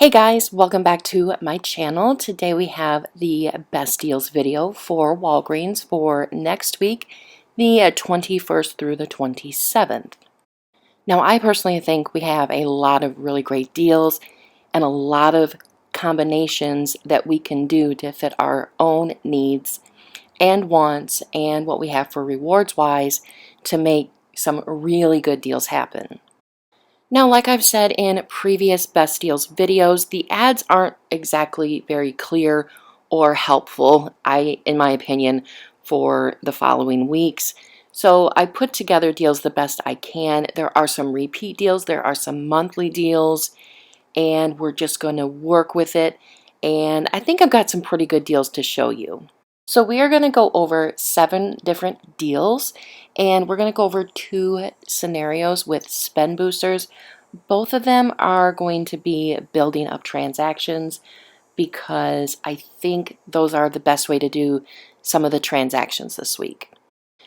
Hey guys, welcome back to my channel. Today we have the best deals video for Walgreens for next week, the 21st through the 27th. Now I personally think we have a lot of really great deals and a lot of combinations that we can do to fit our own needs and wants and what we have for rewards wise to make some really good deals happen. Now, like I've said in previous Best Deals videos, the ads aren't exactly very clear or helpful, in my opinion, for the following weeks. So I put together deals the best I can. There are some repeat deals, there are some monthly deals, and we're just going to work with it. And I think I've got some pretty good deals to show you. So we are going to go over 7 different deals, and we're going to go over 2 scenarios with spend boosters. Both of them are going to be building up transactions because I think those are the best way to do some of the transactions this week.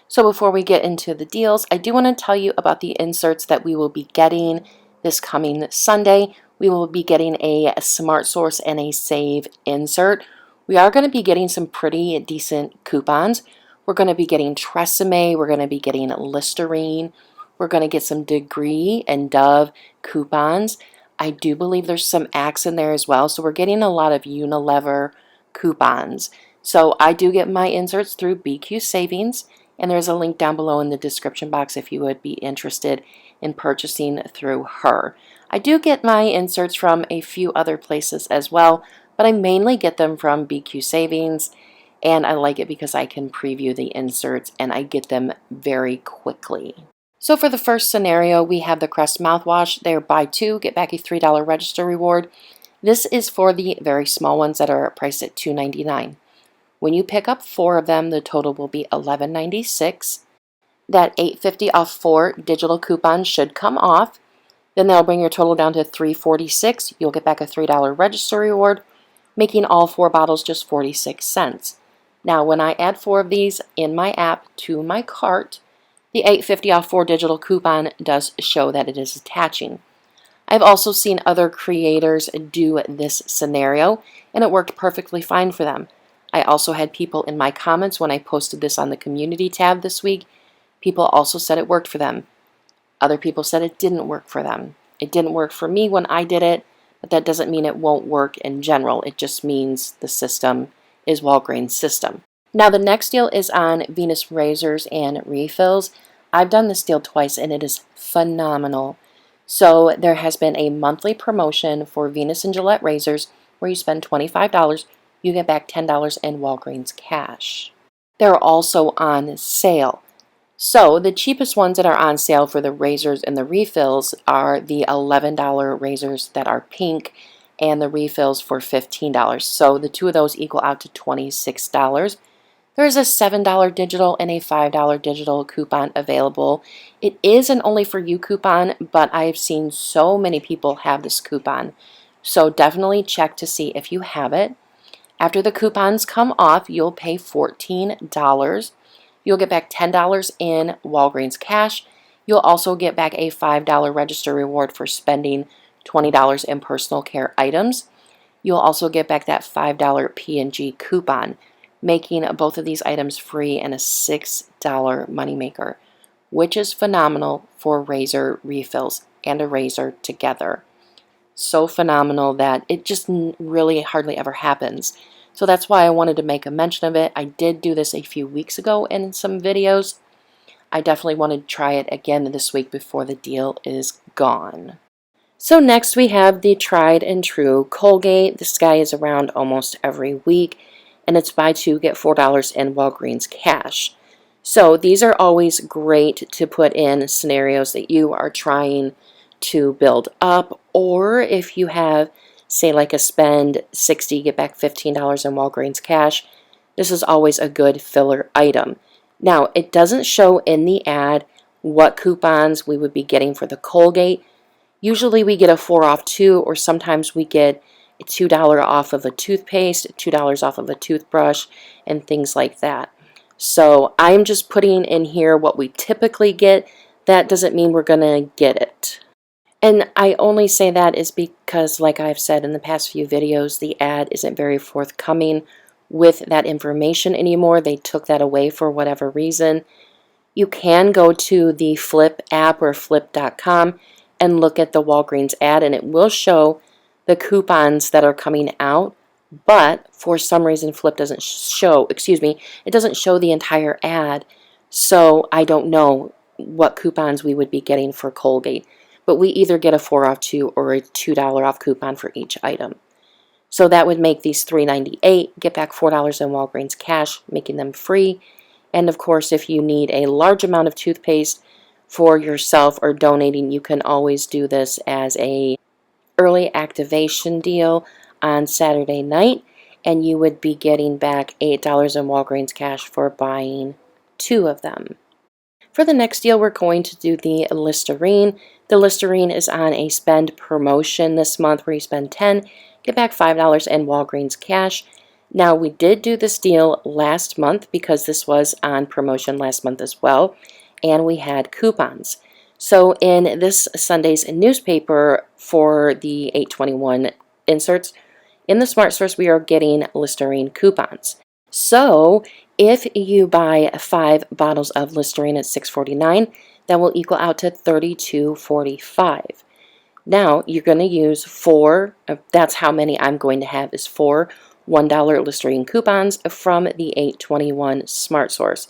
So before we get into the deals, I do want to tell you about the inserts that we will be getting this coming Sunday. We will be getting a Smart Source and a Save insert. We are going to be getting some pretty decent coupons. We're going to be getting Tresemme, we're going to be getting Listerine, we're going to get some Degree and Dove coupons. I do believe there's some Axe in there as well, so we're getting a lot of Unilever coupons. So I do get my inserts through BQ Savings, and there's a link down below in the description box if you would be interested in purchasing through her. I do get my inserts from a few other places as well, but I mainly get them from BQ Savings, and I like it because I can preview the inserts and I get them very quickly. So for the first scenario, we have the Crest Mouthwash. They're buy 2, get back a $3 register reward. This is for the very small ones that are priced at $2.99. When you pick up 4 of them, the total will be $11.96. That $8.50 off 4 digital coupons should come off. Then that'll bring your total down to $3.46. You'll get back a $3 register reward, making all 4 bottles just 46 cents. Now, when I add 4 of these in my app to my cart, the $8.50 off 4 digital coupon does show that it is attaching. I've also seen other creators do this scenario, and it worked perfectly fine for them. I also had people in my comments when I posted this on the community tab this week. People also said it worked for them. Other people said it didn't work for them. It didn't work for me when I did it, but that doesn't mean it won't work in general. It just means the system is Walgreens' system. Now the next deal is on Venus razors and refills. I've done this deal twice and it is phenomenal. So there has been a monthly promotion for Venus and Gillette razors where you spend $25, you get back $10 in Walgreens cash. They're also on sale. So the cheapest ones that are on sale for the razors and the refills are the $11 razors that are pink and the refills for $15. So the 2 of those equal out to $26. There's a $7 digital and a $5 digital coupon available. It is an only for you coupon, but I've seen so many people have this coupon. So definitely check to see if you have it. After the coupons come off, you'll pay $14. You'll get back $10 in Walgreens cash. You'll also get back a $5 register reward for spending $20 in personal care items. You'll also get back that $5 P&G coupon, making both of these items free and a $6 moneymaker, which is phenomenal for razor refills and a razor together. So phenomenal that it just really hardly ever happens. So that's why I wanted to make a mention of it. I did do this a few weeks ago in some videos. I definitely want to try it again this week before the deal is gone. So next we have the tried and true Colgate. This guy is around almost every week, and it's buy 2, get $4 in Walgreens cash. So these are always great to put in scenarios that you are trying to build up, or if you have, say, like a spend $60, get back $15 in Walgreens cash, this is always a good filler item. Now, it doesn't show in the ad what coupons we would be getting for the Colgate. Usually we get a 4 off 2, or sometimes we get a $2 off of a toothpaste, $2 off of a toothbrush, and things like that. So I'm just putting in here what we typically get. That doesn't mean we're going to get it. And I only say that is because, like I've said in the past few videos, the ad isn't very forthcoming with that information anymore. They took that away for whatever reason. You can go to the Flip app or flip.com and look at the Walgreens ad, and it will show the coupons that are coming out, but for some reason Flip doesn't show, it doesn't show the entire ad, so I don't know what coupons we would be getting for Colgate. But we either get a 4 off 2 or a $2 off coupon for each item. So that would make these $3.98, get back $4 in Walgreens cash, making them free. And of course, if you need a large amount of toothpaste for yourself or donating, you can always do this as a early activation deal on Saturday night, and you would be getting back $8 in Walgreens cash for buying 2 of them. For the next deal, we're going to do the Listerine. The Listerine is on a spend promotion this month where you spend $10, get back $5 in Walgreens cash. Now, we did do this deal last month because this was on promotion last month as well, and we had coupons. So in this Sunday's newspaper for the 8/21 inserts, in the Smart Source, we are getting Listerine coupons. So if you buy 5 bottles of Listerine at $6.49, that will equal out to $32.45. Now you're going to use 4, that's how many I'm going to have, is 4 $1 Listerine coupons from the 8/21 Smart Source.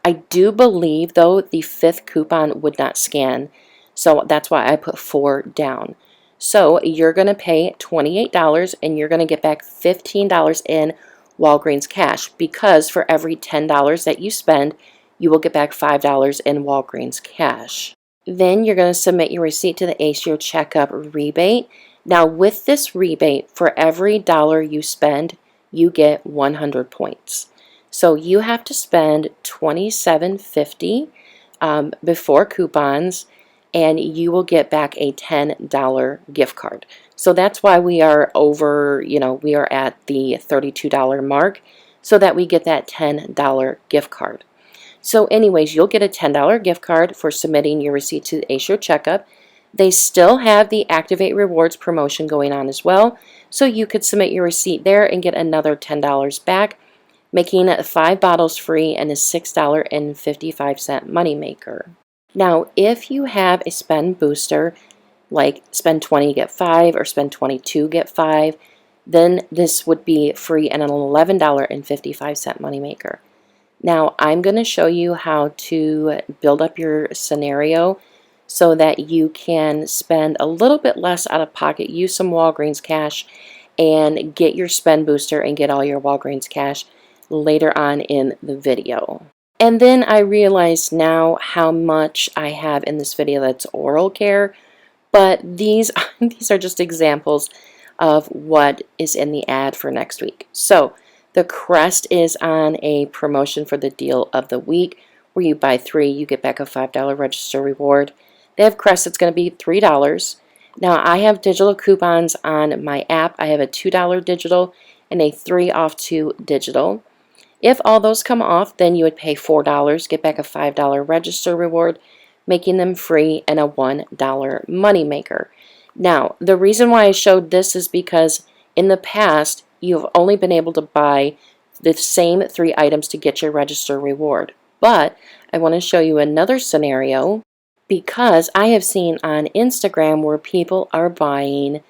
I do believe, though, the 5th coupon would not scan, so that's why I put 4 down. So you're going to pay $28 and you're going to get back $15 in Walgreens cash, because for every $10 that you spend, you will get back $5 in Walgreens cash. Then you're going to submit your receipt to the ACO Checkup rebate. Now with this rebate, for every dollar you spend, you get 100 points. So you have to spend $27.50 before coupons, and you will get back a $10 gift card. So that's why we are over, we are at the $32 mark, so that we get that $10 gift card. So anyways, you'll get a $10 gift card for submitting your receipt to the ACO Checkup. They still have the Activate Rewards promotion going on as well, so you could submit your receipt there and get another $10 back, making 5 bottles free and a $6.55 moneymaker. Now, if you have a spend booster, like spend 20 get 5 or spend 22 get 5, then this would be free and an $11.55 moneymaker. Now, I'm going to show you how to build up your scenario so that you can spend a little bit less out of pocket, use some Walgreens cash, and get your spend booster and get all your Walgreens cash later on in the video. And then I realize now how much I have in this video that's oral care, but these are just examples of what is in the ad for next week. So the Crest is on a promotion for the deal of the week, where you buy 3, you get back a $5 register reward. They have Crest, it's going to be $3. Now I have digital coupons on my app. I have a $2 digital and a 3 off 2 digital. If all those come off, then you would pay $4, get back a $5 register reward, making them free, and a $1 moneymaker. Now, the reason why I showed this is because in the past, you've only been able to buy the same 3 items to get your register reward. But I want to show you another scenario, because I have seen on Instagram where people are buying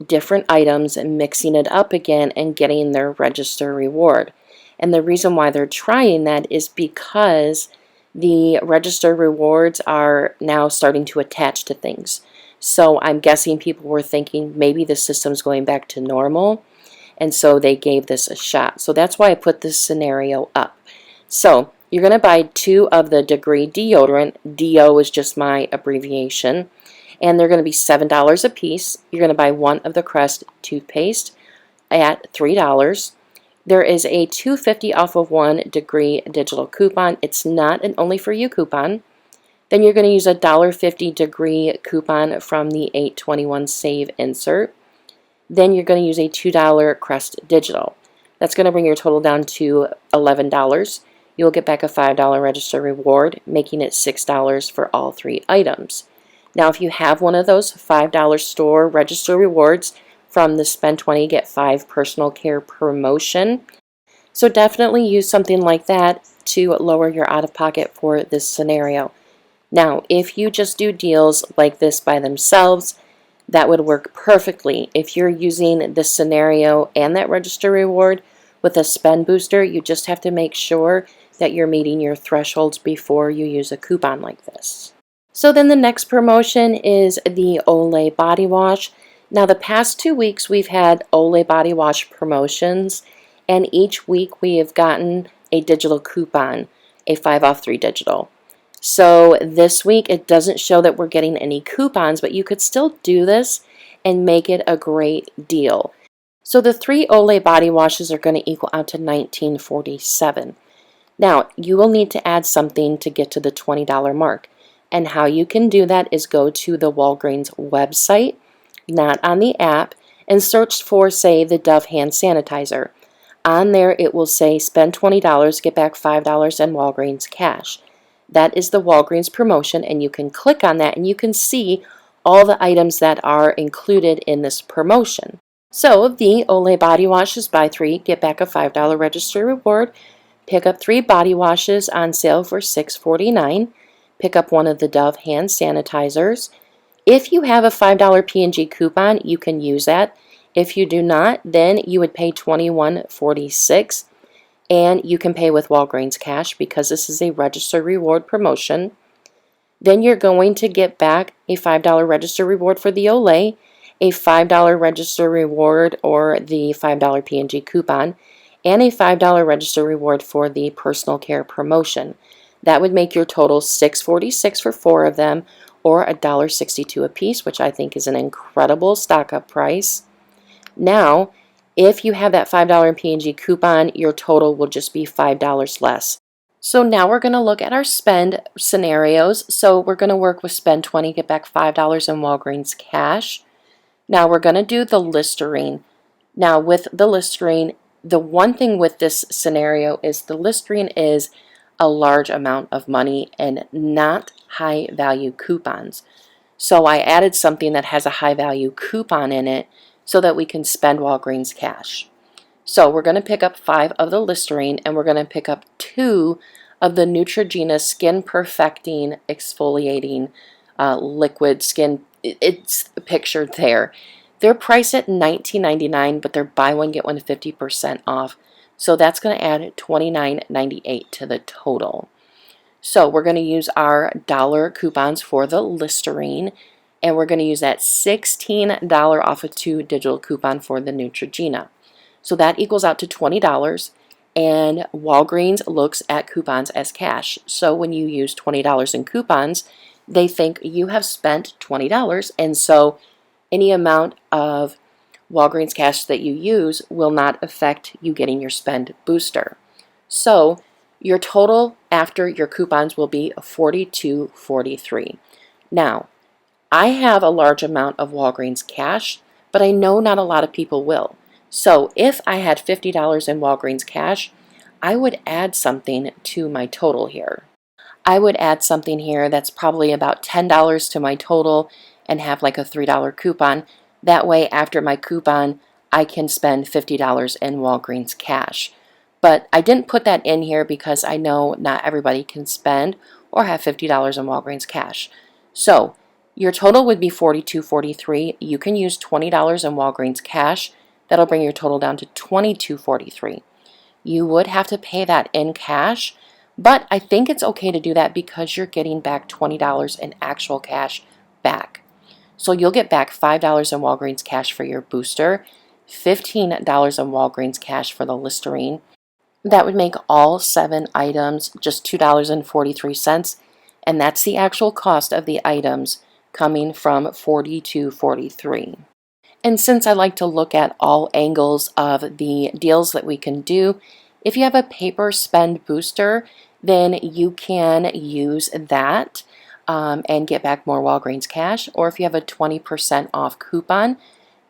different items and mixing it up again and getting their register reward. And the reason why they're trying that is because the register rewards are now starting to attach to things. So I'm guessing people were thinking maybe the system's going back to normal, and so they gave this a shot. So that's why I put this scenario up. So you're going to buy 2 of the Degree deodorant. DO is just my abbreviation, and they're going to be $7 a piece. You're going to buy 1 of the Crest toothpaste at $3. There is a $2.50 off of 1 Degree digital coupon. It's not an only for you coupon. Then you're going to use a $1.50 Degree coupon from the 8/21 Save insert. Then you're going to use a $2 Crest digital. That's going to bring your total down to $11. You'll get back a $5 register reward, making it $6 for all 3 items. Now, if you have one of those $5 store register rewards from the Spend 20 Get 5 personal care promotion, so definitely use something like that to lower your out-of-pocket for this scenario. Now, if you just do deals like this by themselves, that would work perfectly. If you're using this scenario and that register reward with a spend booster, you just have to make sure that you're meeting your thresholds before you use a coupon like this. So then the next promotion is the Olay Body Wash. Now the past 2 weeks we've had Olay Body Wash promotions, and each week we have gotten a digital coupon, a 5 off 3 digital. So this week it doesn't show that we're getting any coupons, but you could still do this and make it a great deal. So the 3 Olay body washes are going to equal out to $19.47. Now you will need to add something to get to the $20 mark. And how you can do that is go to the Walgreens website, not on the app, and search for, say, the Dove hand sanitizer. On there it will say spend $20, get back $5 in Walgreens cash. That is the Walgreens promotion, and you can click on that and you can see all the items that are included in this promotion. So the Olay body washes, buy 3, get back a $5 register reward. Pick up 3 body washes on sale for $6.49. Pick up one of the Dove hand sanitizers. If you have a $5 P&G coupon, you can use that. If you do not, then you would pay $21.46, and you can pay with Walgreens cash because this is a register reward promotion. Then you're going to get back a $5 register reward for the Olay, a $5 register reward or the $5 P&G coupon, and a $5 register reward for the personal care promotion. That would make your total $6.46 for 4 of them, or $1.62 a piece, which I think is an incredible stock-up price. Now, if you have that $5 P&G coupon, your total will just be $5 less. So now we're going to look at our spend scenarios. So we're going to work with spend 20, get back $5 in Walgreens cash. Now we're going to do the Listerine. Now with the Listerine, the one thing with this scenario is the Listerine is a large amount of money and not high value coupons. So I added something that has a high value coupon in it so that we can spend Walgreens cash. So we're going to pick up 5 of the Listerine, and we're going to pick up 2 of the Neutrogena Skin Perfecting Exfoliating Liquid Skin. It's pictured there. They're priced at $19.99, but they're buy one get one 50% off. So that's going to add $29.98 to the total. So we're going to use our dollar coupons for the Listerine, and we're going to use that $16 off of 2 digital coupon for the Neutrogena. So that equals out to $20, and Walgreens looks at coupons as cash. So when you use $20 in coupons, they think you have spent $20, and so any amount of Walgreens cash that you use will not affect you getting your spend booster. So your total after your coupons will be $42.43. Now, I have a large amount of Walgreens cash, but I know not a lot of people will. So if I had $50 in Walgreens cash, I would add something to my total here. I would add something here that's probably about $10 to my total and have like a $3 coupon. That way, after my coupon, I can spend $50 in Walgreens cash. But I didn't put that in here because I know not everybody can spend or have $50 in Walgreens cash. So your total would be $42.43. You can use $20 in Walgreens cash. That'll bring your total down to $22.43. You would have to pay that in cash, but I think it's okay to do that because you're getting back $20 in actual cash back. So you'll get back $5 in Walgreens cash for your booster, $15 in Walgreens cash for the Listerine. That would make all 7 items just $2.43, and that's the actual cost of the items coming from $42.43. And since I like to look at all angles of the deals that we can do, if you have a paper spend booster, then you can use that and get back more Walgreens cash. Or if you have a 20% off coupon,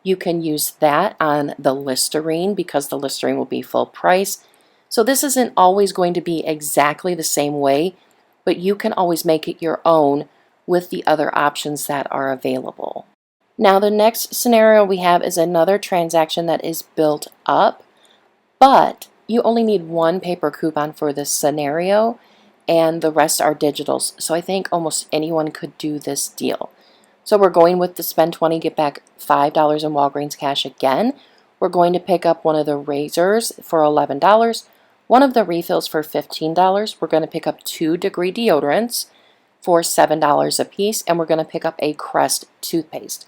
you can use that on the Listerine because the Listerine will be full price. So this isn't always going to be exactly the same way, but you can always make it your own with the other options that are available. Now the next scenario we have is another transaction that is built up, but you only need one paper coupon for this scenario and the rest are digitals. So I think almost anyone could do this deal. So we're going with the spend 20, get back $5 in Walgreens cash again. We're going to pick up one of the razors for $11, one of the refills for $15. We're going to pick up 2 degree deodorants for $7 a piece, and we're going to pick up a Crest toothpaste.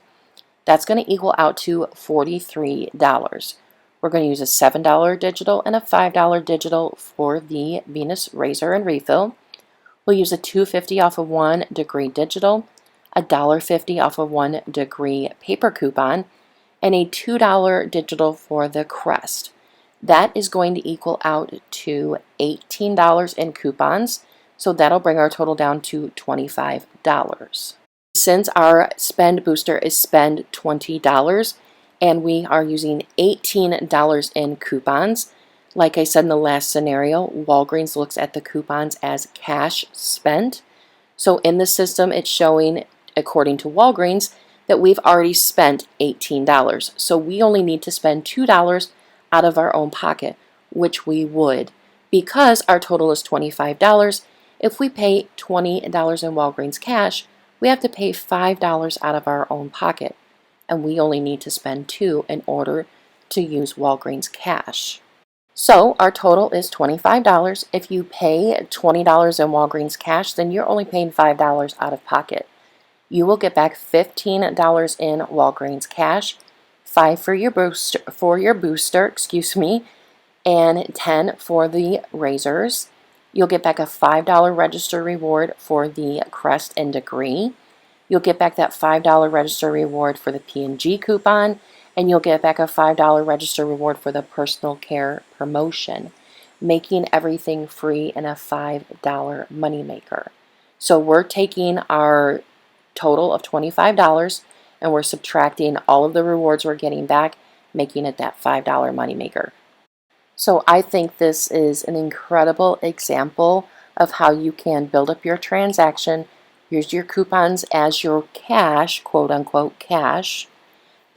That's going to equal out to $43. We're going to use a $7 digital and a $5 digital for the Venus razor and refill. We'll use a $2.50 off of 1 degree digital, a $1.50 off of 1 degree paper coupon, and a $2 digital for the Crest. That is going to equal out to $18 in coupons, so that'll bring our total down to $25. Since our spend booster is spend $20 and we are using $18 in coupons, like I said in the last scenario, Walgreens looks at the coupons as cash spent. So in the system, it's showing, according to Walgreens, that we've already spent $18. So we only need to spend $2 out of our own pocket, which we would. Because our total is $25, if we pay $20 in Walgreens cash, we have to pay $5 out of our own pocket. And we only need to spend $2 in order to use Walgreens cash. So our total is $25. If you pay $20 in Walgreens cash, then you're only paying $5 out of pocket. You will get back $15 in Walgreens cash, $5 for your booster, and $10 for the razors. You'll get back a $5 register reward for the Crest and Degree. You'll get back that $5 register reward for the P&G coupon, and you'll get back a $5 register reward for the personal care promotion, making everything free and a $5 moneymaker. So we're taking our total of $25 and we're subtracting all of the rewards we're getting back, making it that $5 moneymaker. So I think this is an incredible example of how you can build up your transaction, use your coupons as your cash, quote unquote cash,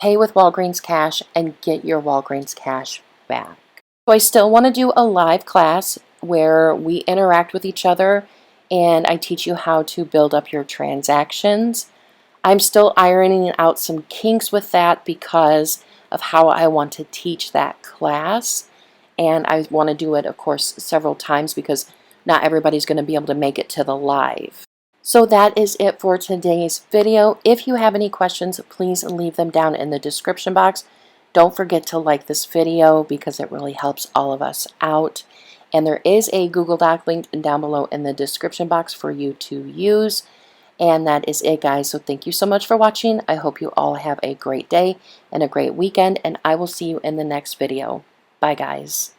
pay with Walgreens cash, and get your Walgreens cash back. So I still want to do a live class where we interact with each other and I teach you how to build up your transactions. I'm still ironing out some kinks with that because of how I want to teach that class. And I want to do it, of course, several times because not everybody's going to be able to make it to the live. So that is it for today's video. If you have any questions, please leave them down in the description box. Don't forget to like this video because it really helps all of us out. And there is a Google Doc link down below in the description box for you to use. And that is it, guys. So thank you so much for watching. I hope you all have a great day and a great weekend, and I will see you in the next video. Bye, guys.